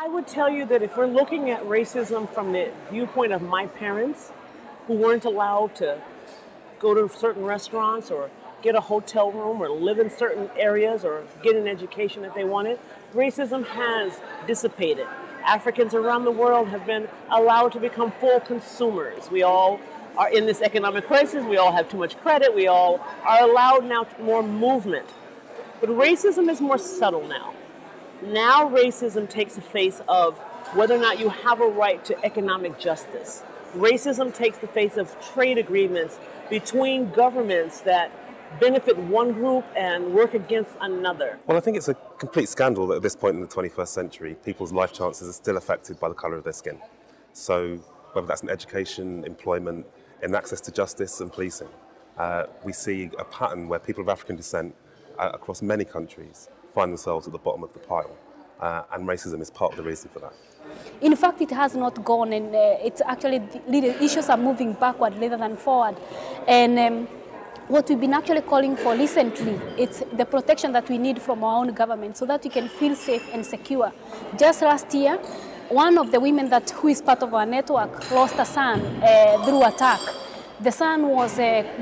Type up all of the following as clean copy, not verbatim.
I would tell you that if we're looking at racism from the viewpoint of my parents, who weren't allowed to go to certain restaurants or get a hotel room or live in certain areas or get an education that they wanted, racism has dissipated. Africans around the world have been allowed to become full consumers. We all are in this economic crisis. We all have too much credit. We all are allowed now more movement. But racism is more subtle now. Now racism takes the face of whether or not you have a right to economic justice. Racism takes the face of trade agreements between governments that benefit one group and work against another. Well, I think it's a complete scandal that at this point in the 21st century, people's life chances are still affected by the colour of their skin. So whether that's in education, employment, in access to justice and policing, we see a pattern where people of African descent across many countries find themselves at the bottom of the pile. And racism is part of the reason for that. In fact, it has not gone, and it's actually the issues are moving backward rather than forward. And what we've been actually calling for recently, it's the protection that we need from our own government so that we can feel safe and secure. Just last year, one of the women who is part of our network lost a son through attack. The son was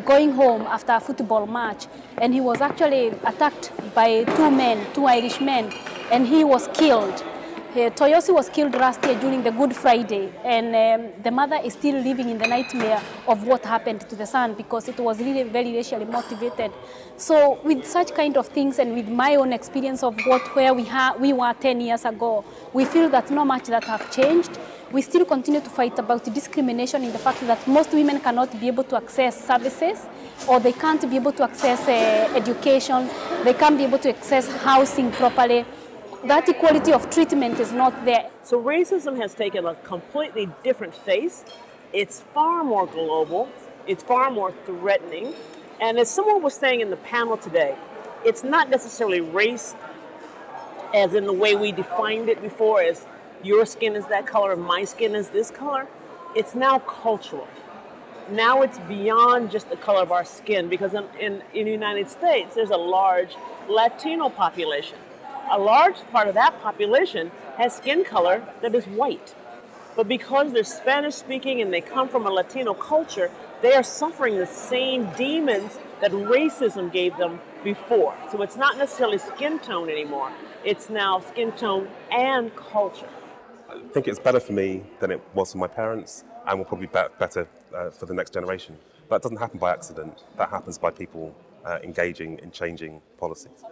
going home after a football match, and he was actually attacked by two Irish men, and he was killed. Toyosi was killed last year during the Good Friday, and the mother is still living in the nightmare of what happened to the son because it was really very racially motivated. So with such kind of things and with my own experience of where we were 10 years ago, we feel that not much that have changed. We still continue to fight about discrimination in the fact that most women cannot be able to access services, or they can't be able to access education, they can't be able to access housing properly. That equality of treatment is not there. So racism has taken a completely different face. It's far more global. It's far more threatening. And as someone was saying in the panel today, it's not necessarily race as in the way we defined it before as your skin is that color, my skin is this color. It's now cultural. Now it's beyond just the color of our skin, because in the United States, there's a large Latino population. A large part of that population has skin color that is white. But because they're Spanish speaking and they come from a Latino culture, they are suffering the same demons that racism gave them before. So it's not necessarily skin tone anymore. It's now skin tone and culture. I think it's better for me than it was for my parents, and will probably be better for the next generation. That doesn't happen by accident. That happens by people engaging in changing policies.